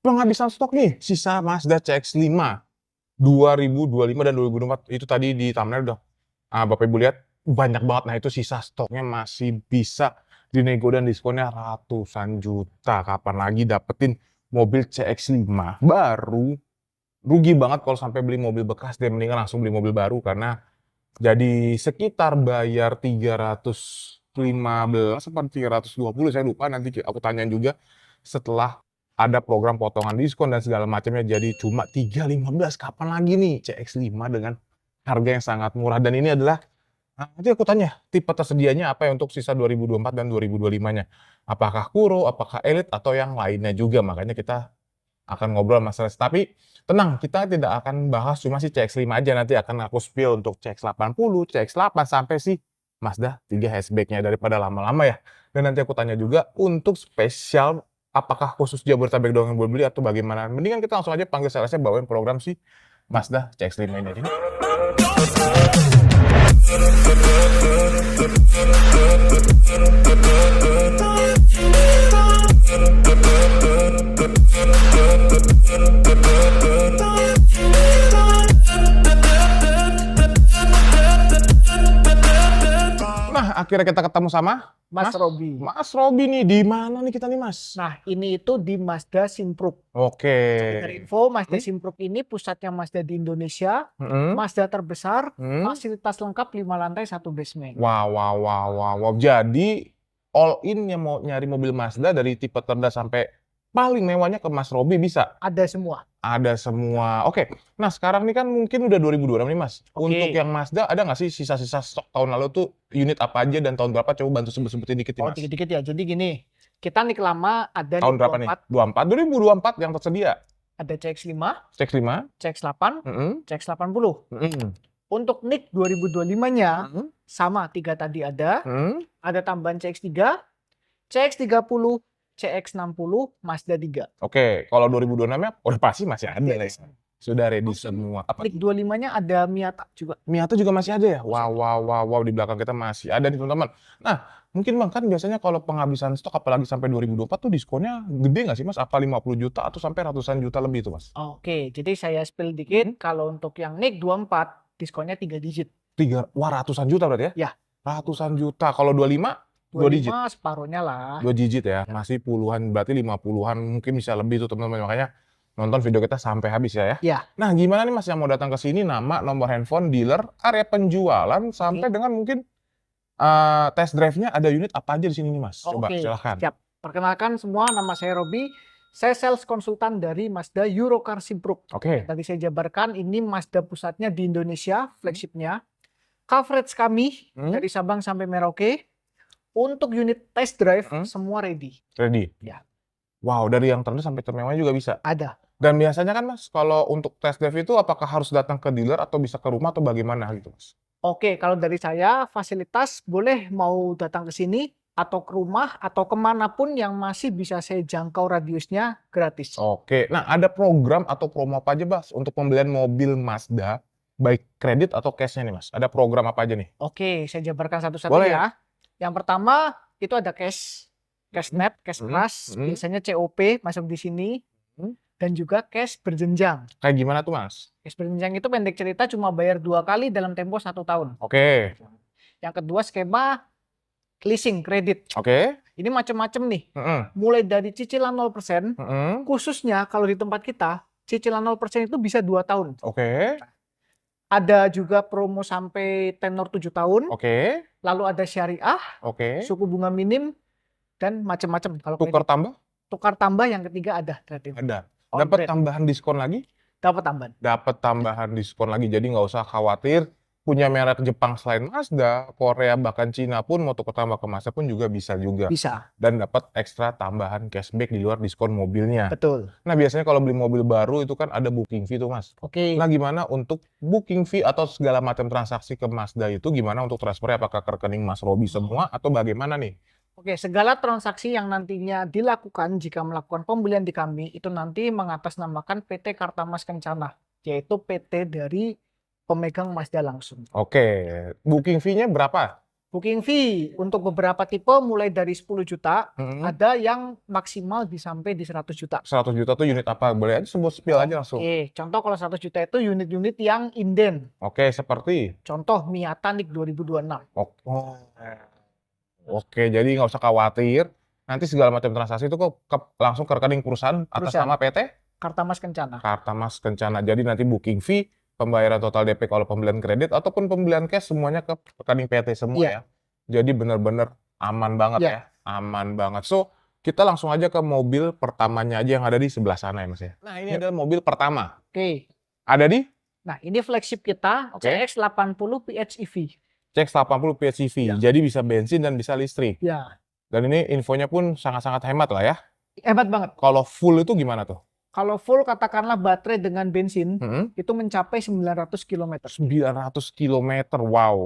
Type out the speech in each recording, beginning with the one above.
Penghabisan stok nih, sisa Mazda CX-5 2025 dan 2024 itu tadi di thumbnail udah Bapak Ibu lihat banyak banget. Nah itu sisa stoknya masih bisa dinego dan diskonnya ratusan juta. Kapan lagi dapetin mobil CX-5 baru? Rugi banget kalau sampai beli mobil bekas dan mendingan langsung beli mobil baru karena jadi sekitar bayar 315 atau 320 saya lupa, nanti aku tanyain juga setelah ada program potongan diskon dan segala macamnya, jadi cuma 315. Kapan lagi nih CX-5 dengan harga yang sangat murah? Dan ini adalah nanti aku tanya tipe tersedianya apa ya untuk sisa 2024 dan 2025-nya. Apakah Kuro, apakah Elite atau yang lainnya juga. Makanya kita akan ngobrol masalah. Tapi tenang, kita tidak akan bahas cuma si CX-5 aja, nanti akan aku spill untuk CX-80, CX-8 sampai si Mazda 3 hatchback-nya daripada lama-lama ya. Dan nanti aku tanya juga untuk spesial apakah khusus Jabodetabek doang yang boleh beli atau bagaimana. Mendingan kita langsung aja panggil salesnya bawain program si Mazda CX-5 ini aja. Nah, akhirnya kita ketemu sama Mas Robi. Mas Robi nih, di mana nih kita nih, Mas? Nah, ini itu di Mazda Simpruk. Oke. Dari info, Mazda Simpruk ini pusatnya Mazda di Indonesia, Mazda terbesar, fasilitas lengkap 5 lantai 1 basement. Wow. Jadi all in yang mau nyari mobil Mazda dari tipe terendah sampai paling mewahnya ke Mas Robi bisa? Ada semua. Ada semua. Oke. Nah, sekarang nih kan mungkin udah 2026 nih, Mas. Oke. Untuk yang Mazda ada nggak sih sisa-sisa stok tahun lalu tuh unit apa aja dan tahun berapa? Coba bantu sebut-sebutin dikit nih, Oh, Mas. dikit-dikit ya. Jadi gini, kita nih lama ada Tahun berapa nih? 2024 yang tersedia. Ada CX-5, CX-5, CX-8, CX-80. Untuk NIK 2025-nya sama 3 tadi ada. Ada tambahan CX-3, CX-30, CX-60, Mazda 3. Oke, kalau 2026-nya udah pasti masih ada ya. Sudah ready semua. Apa? NIK 25-nya ada Miata juga. Miata juga masih ada ya? Wow, di belakang kita masih ada nih teman-teman. Nah, mungkin Bang kan biasanya kalau penghabisan stok apalagi sampai 2024 tuh diskonnya gede nggak sih Mas? Apa 50 juta atau sampai ratusan juta lebih tuh Mas? Oke, jadi saya spill dikit. Kalau untuk yang NIK 24, diskonnya 3 digit. Wah, ratusan juta berarti ya? Ya. Ratusan juta. Kalau 25? 2 digit? Separuhnya lah. 2 digit ya? Masih puluhan, berarti 50-an mungkin bisa lebih tuh teman-teman. Makanya nonton video kita sampai habis ya. Ya. Nah, gimana nih Mas yang mau datang ke sini, nama, nomor handphone, dealer, area penjualan, sampai dengan mungkin test drive-nya ada unit apa aja di sini nih Mas? Coba silahkan. Siap. Perkenalkan semua, nama saya Robi. Saya sales konsultan dari Mazda Eurocar Simpruk. Oke. Tadi saya jabarkan, ini Mazda pusatnya di Indonesia, flagshipnya. Coverage kami dari Sabang sampai Merauke. Untuk unit test drive, semua ready. Ready? Ya. Wow, dari yang terendah sampai termewah juga bisa? Ada. Dan biasanya kan Mas, kalau untuk test drive itu apakah harus datang ke dealer atau bisa ke rumah atau bagaimana gitu Mas? Oke, kalau dari saya fasilitas boleh mau datang ke sini atau ke rumah atau kemanapun yang masih bisa saya jangkau radiusnya gratis. Oke, nah ada program atau promo apa aja Mas untuk pembelian mobil Mazda, baik kredit atau cash-nya nih Mas? Ada program apa aja nih? Oke, saya jabarkan satu-satu ya. Yang pertama itu ada cash net, cash keras, biasanya COP masuk di sini, dan juga cash berjenjang. Kayak gimana tuh Mas? Cash berjenjang itu pendek cerita cuma bayar 2 kali dalam tempo 1 tahun. Oke. Yang kedua skema leasing kredit. Oke. Ini macam-macam nih. Mulai dari cicilan 0%, khususnya kalau di tempat kita, cicilan 0% itu bisa 2 tahun. Oke. Ada juga promo sampai tenor 7 tahun. Oke. Lalu ada syariah, suku bunga minim, dan macam-macam. Kalau tukar tambah? Tukar tambah yang ketiga ada. Ada. Dapat tambahan diskon lagi? Dapat tambahan. Dapat tambahan diskon lagi. Jadi nggak usah khawatir. Punya merek Jepang selain Mazda, Korea, bahkan Cina pun mau tukar tambah ke Mazda pun juga bisa juga. Bisa. Dan dapat ekstra tambahan cashback di luar diskon mobilnya. Betul. Nah biasanya kalau beli mobil baru itu kan ada booking fee tuh Mas. Oke. Nah gimana untuk booking fee atau segala macam transaksi ke Mazda itu gimana untuk transfernya? Apakah ke rekening Mas Robi semua atau bagaimana nih? Oke, segala transaksi yang nantinya dilakukan jika melakukan pembelian di kami itu nanti mengatasnamakan PT Kartamas Kencana, yaitu PT dari pemegang Mazda langsung. Oke, booking fee-nya berapa? Booking fee untuk beberapa tipe mulai dari 10 juta, ada yang maksimal sampai di 100 juta. 100 juta tuh unit apa? Boleh aja sebut spill aja langsung. Oke, contoh kalau 100 juta itu unit-unit yang inden. Oke, seperti? Contoh Miata NIK 2026. Oke, jadi nggak usah khawatir. Nanti segala macam transaksi itu kok langsung ke rekening perusahaan atas nama PT? Kartamas Kencana. Kartamas Kencana. Jadi nanti booking fee, pembayaran total DP kalau pembelian kredit ataupun pembelian cash semuanya ke rekening PT semua ya. Jadi benar-benar aman banget ya. Aman banget. So, kita langsung aja ke mobil pertamanya aja yang ada di sebelah sana ya Mas ya. Nah, ini adalah mobil pertama. Oke. Ada di? Nah, ini flagship kita, CX-80 PHEV. CX-80 PHEV. Jadi bisa bensin dan bisa listrik. Ya. Dan ini infonya pun sangat-sangat hemat lah ya. Hemat banget. Kalau full itu gimana tuh? Kalau full katakanlah baterai dengan bensin itu mencapai 900 km. 900 km, wow.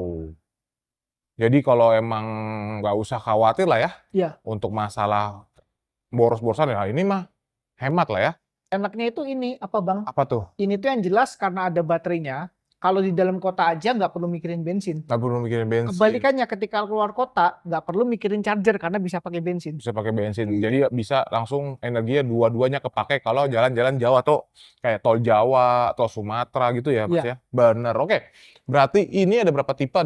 Jadi kalau emang nggak usah khawatir lah ya, untuk masalah boros-borosan ya, ini mah hemat lah ya. Enaknya itu ini apa Bang? Apa tuh? Ini tuh yang jelas karena ada baterainya. Kalau di dalam kota aja nggak perlu mikirin bensin. Nggak perlu mikirin bensin. Kebalikannya ketika keluar kota nggak perlu mikirin charger karena bisa pakai bensin. Bisa pakai bensin. Jadi bisa langsung energinya dua-duanya kepake kalau jalan-jalan jauh atau kayak tol Jawa, tol Sumatera gitu ya Mas ya. Bener. Oke. Berarti ini ada berapa tipe?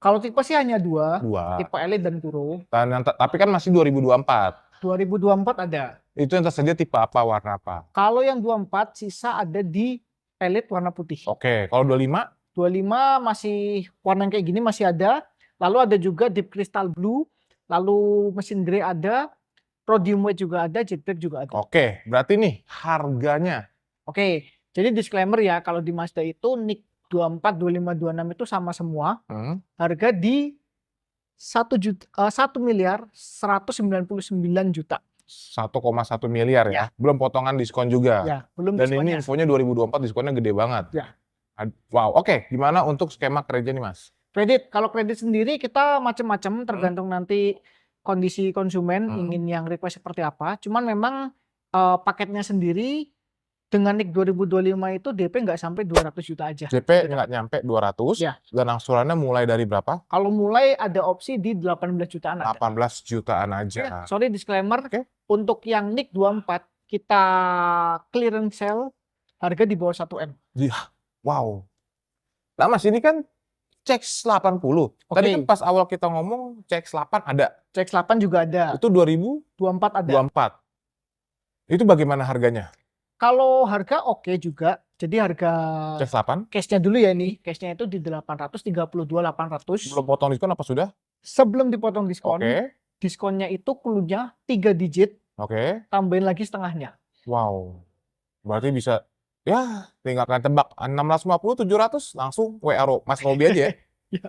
Kalau tipe sih hanya dua. Tipe Elite dan Turbo. Tapi kan masih 2024. 2024 ada. Itu yang tersedia tipe apa, warna apa? Kalau yang 24 sisa ada di Elite warna putih. Oke, kalau 25? 25 masih warna kayak gini masih ada. Lalu ada juga Deep Crystal Blue. Lalu mesin grey ada. Rhodium White juga ada. Jet Black juga ada. Oke, berarti nih harganya. Oke, jadi disclaimer ya. Kalau di Mazda itu NIK 24, 25, 26 itu sama semua. Harga di 1 miliar 199 juta. 1,1 miliar ya. Belum potongan diskon juga. Ya, belum Dan diskonnya. ini infonya 2024 diskonnya gede banget. Ya. Wow, oke. Gimana untuk skema kredit nih Mas? Kredit, kalau kredit sendiri kita macam-macam tergantung nanti kondisi konsumen ingin yang request seperti apa. Cuman memang paketnya sendiri dengan NIK 2025 itu DP nggak sampai 200 juta aja. DP nggak nyampe 200 dan angsurannya mulai dari berapa? Kalau mulai ada opsi di 18 jutaan aja. 18 jutaan aja. Sorry disclaimer, untuk yang NIK 24 kita clearance sale harga di bawah 1 M. Wow. Nah Mas, ini kan CX-80. Tadi kan pas awal kita ngomong CX-8 ada. CX-8 juga ada. Itu 2024 ada. 24. Itu bagaimana harganya? Kalau harga oke juga. Jadi harga CX-8? Cash-nya dulu ya ini. Cash-nya itu di 832.800. Belum potong diskon apa sudah? Sebelum dipotong diskon. Diskonnya itu clue-nya 3 digit. Tambahin lagi setengahnya. Wow. Berarti bisa ya tinggalkan tebak 650 700 langsung WA Mas Robi aja ya.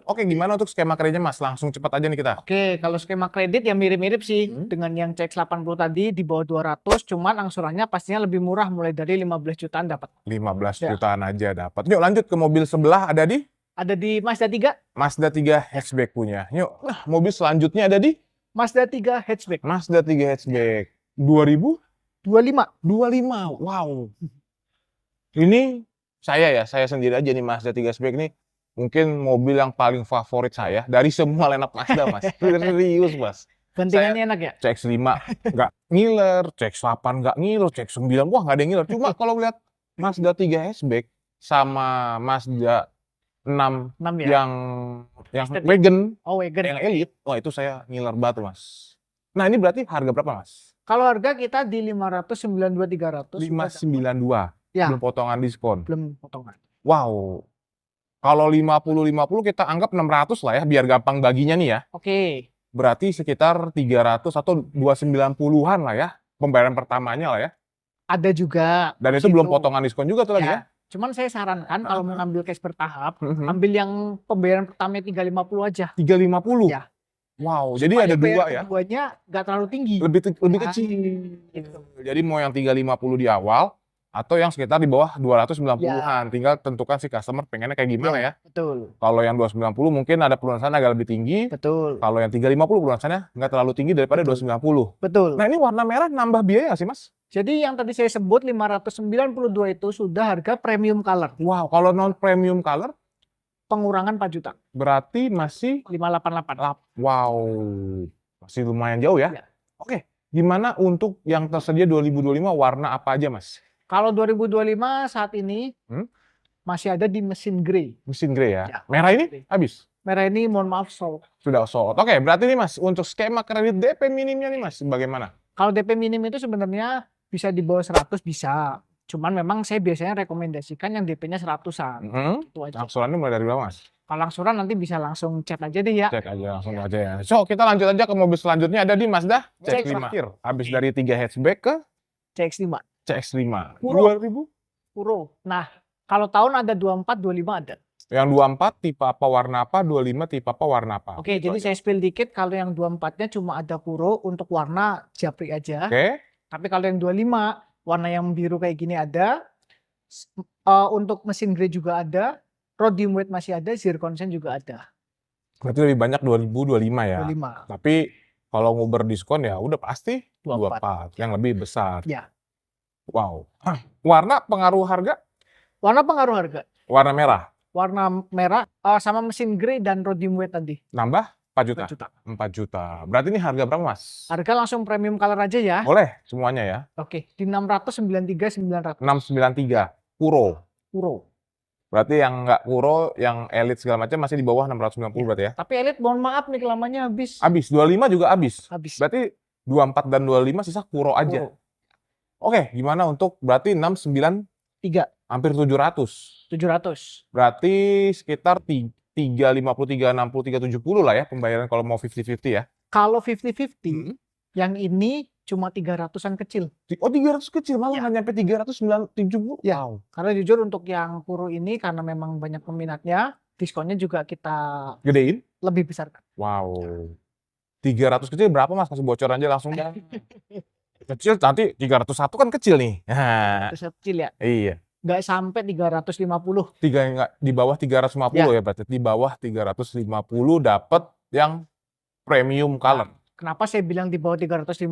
Oke, gimana untuk skema kreditnya Mas? Langsung cepat aja nih kita. Oke, kalau skema kredit ya mirip-mirip sih dengan yang CX-80 tadi di bawah 200, cuman angsurannya pastinya lebih murah mulai dari 15 jutaan dapat. 15 jutaan aja dapat. Yuk lanjut ke mobil sebelah ada di? Ada di Mazda 3. Mazda 3 hatchback punya. Yuk, mobil selanjutnya ada di? Mazda 3 hatchback. Mazda 3 hatchback. 2025. Wow. Ini saya sendiri aja nih Mazda 3 hatchback nih. Mungkin mobil yang paling favorit saya dari semua line up Mazda, Mas. Serius, Mas. Gantiannya enak ya? CX-5 nggak ngiler, CX-8 nggak ngiler, CX-9 wah nggak ada yang ngiler. Cuma kalau lihat Mazda 3 hatchback sama Mazda 6 ya? yang wagon, wagon yang elite, wah itu saya ngiler banget, Mas. Nah ini berarti harga berapa, Mas? Kalau harga kita di 592.300. 592. Ya. Belum potongan diskon. Belum potongan. Wow. Kalau 50-50 kita anggap 600 lah ya, biar gampang baginya nih ya. Oke. Berarti sekitar 300 atau 290-an lah ya, pembayaran pertamanya lah ya. Ada juga. Dan itu belum potongan diskon juga tuh lagi ya. Cuman saya sarankan kalau mau ngambil cash bertahap, ambil yang pembayaran pertamanya 350 aja. 350? Ya. Wow, jadi ada dua ya. Keduanya nggak terlalu tinggi. Lebih kecil. Gitu. Jadi mau yang 350 di awal, atau yang sekitar di bawah 290-an. Tinggal tentukan si customer pengennya kayak gimana ya. Betul. Kalau yang 290 mungkin ada pelunasan agak lebih tinggi. Betul. Kalau yang 350 pelunasannya nggak terlalu tinggi daripada 290. Betul. Nah ini warna merah nambah biaya nggak sih Mas? Jadi yang tadi saya sebut 592 itu sudah harga premium color. Wow, kalau non premium color? pengurangan 4 juta. Berarti masih 588. wow, masih lumayan jauh ya. Ya. Oke, gimana untuk yang tersedia 2025 warna apa aja, Mas? Kalau 2025 saat ini masih ada di mesin grey. Mesin grey ya. Ya, Merah ini grey. habis? Merah ini mohon maaf sold. Sudah sold. Oke, berarti nih Mas, untuk skema kredit DP minimnya nih Mas, bagaimana? Kalau DP minim itu sebenarnya bisa di bawah 100 bisa. Cuman memang saya biasanya rekomendasikan yang DP-nya 100-an. Itu aja. Angsurannya mulai dari berapa, Mas? Kalau angsuran nanti bisa langsung chat aja deh ya. Cek aja langsung aja ya. So, kita lanjut aja ke mobil selanjutnya, ada di Mazda CX-5. CX-5. Habis dari 3 hatchback ke CX-5. CX-5. Puro. 2000? Puro. Nah, kalau tahun ada 24, 25 ada. Yang 24 tipe apa warna apa, 25 tipe apa warna apa. Oke, jadi saya spill dikit, kalau yang 24-nya cuma ada Puro untuk warna japri aja. Oke. Tapi kalau yang 25, warna yang biru kayak gini ada. Untuk mesin grey juga ada. Rhodium weight masih ada, zirconsen juga ada. Berarti lebih banyak 2025 ya. 25. Tapi kalau mau berdiskon ya udah pasti 24. 24 yang lebih besar. Ya. Wow. Warna pengaruh harga? Warna pengaruh harga. Warna merah. Warna merah sama mesin grey dan rhodium weight tadi. Nambah 4 juta. 4 juta. 4 juta. Berarti ini harga berapa, Mas? Harga langsung premium color aja ya. Boleh semuanya ya. Oke, di 693.900. 693 Puro. Puro. Berarti yang nggak Puro, yang Elite segala macam masih di bawah 690 berarti ya. Tapi Elite mohon maaf nih lamanya habis. Habis 25 juga habis. Habis. Berarti 24 dan 25 sisa Puro aja. Puro. Oke, gimana untuk berarti 693 hampir 700. 700. Berarti sekitar 350, 360, 370 lah ya pembayaran kalau mau 50-50 ya. Kalau 50-50, yang ini cuma 300-an kecil. Oh 300 kecil, malah nggak nyampe 370. Ya. Wow. Karena jujur untuk yang Puro ini karena memang banyak peminatnya, diskonnya juga kita Gedein? lebih besar. Wow. 300 kecil berapa Mas? Kasih bocor aja langsung. Kecil nanti 301 kan kecil nih. Nah, Terus kecil ya. iya. Nggak sampai 350. Nggak, di bawah 350 ya berarti. Di bawah 350 dapat yang premium color. Kenapa saya bilang di bawah 350?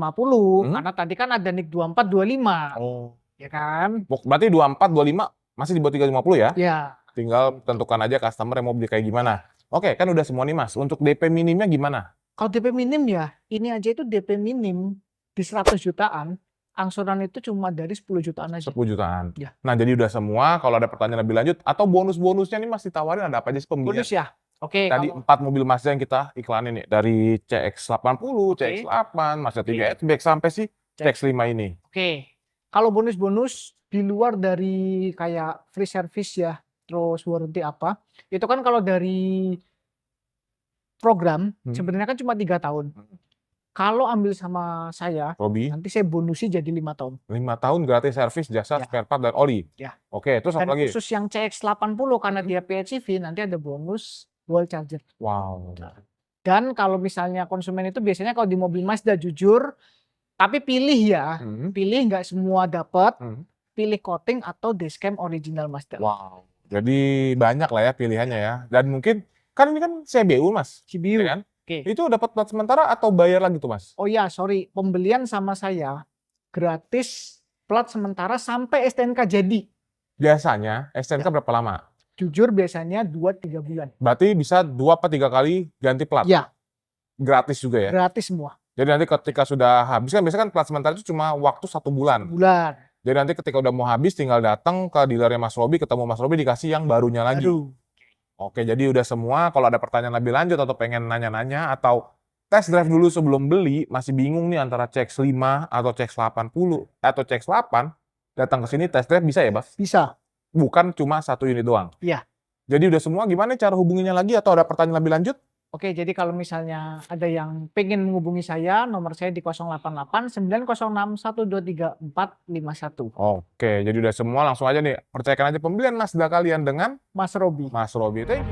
Karena tadi kan ada NIK 24, 25. Oh. Ya kan? Berarti 24, 25 masih di bawah 350 ya? Ya. Tinggal tentukan aja customer yang mau beli kayak gimana. Oke, kan udah semua nih Mas. Untuk DP minimnya gimana? Kalau DP minim ya, ini aja itu DP minim di 100 jutaan. Angsuran itu cuma dari 10 jutaan aja. 10 jutaan. Ya. Nah, jadi udah semua. Kalau ada pertanyaan lebih lanjut atau bonus-bonusnya nih Mas ditawarin ada apa aja sih pembelian? Bonus ya? Oke. Tadi 4 mobil Mazda yang kita iklanin nih. Dari CX-80, CX-8, Mazda 3 hatchback sampai si CX-5 ini. Oke. Kalau bonus-bonus di luar dari kayak free service ya, terus warranty apa, itu kan kalau dari program sebenarnya kan cuma 3 tahun. Kalau ambil sama saya, Robi, nanti saya bonusi jadi 5 tahun. 5 tahun gratis servis, jasa, spare part, dan oli. Ya. Oke, terus Dan apa lagi? khusus yang CX-80 karena dia PHEV nanti ada bonus dual charger. Wow. Dan kalau misalnya konsumen itu biasanya kalau di mobil Mazda jujur, tapi pilih ya, pilih nggak semua dapat, pilih coating atau dashcam original Mazda. Wow. Jadi banyak lah ya pilihannya ya. Dan mungkin kan ini kan CBU Mas. CBU. Ya kan? Oke. Itu dapat plat sementara atau bayar lagi tuh Mas? Oh ya, sorry, pembelian sama saya gratis plat sementara sampai STNK jadi. Biasanya STNK berapa lama? Jujur biasanya 2-3 bulan. Berarti bisa 2 atau 3 kali ganti plat? Ya. Gratis juga ya? Gratis semua. Jadi nanti ketika sudah habis kan biasanya kan plat sementara itu cuma waktu 1 bulan. Bulan. Jadi nanti ketika udah mau habis tinggal datang ke dealernya Mas Robi, ketemu Mas Robi dikasih yang barunya lagi. Baru. Oke, jadi udah semua. Kalau ada pertanyaan lebih lanjut atau pengen nanya-nanya atau test drive dulu sebelum beli, masih bingung nih antara CX-5 atau CX-80 atau CX-8, datang ke sini test drive bisa ya, Bas? Bisa. Bukan cuma 1 unit doang. Iya. Jadi udah semua, gimana cara hubunginya lagi atau ada pertanyaan lebih lanjut? Oke, jadi kalau misalnya ada yang pengen menghubungi saya, nomor saya di 088 906 123 451. Oke, jadi udah semua, langsung aja nih. Percayakan aja pembelian Mazda kalian dengan Mas Robi. Mas Robi. Thank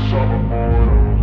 you.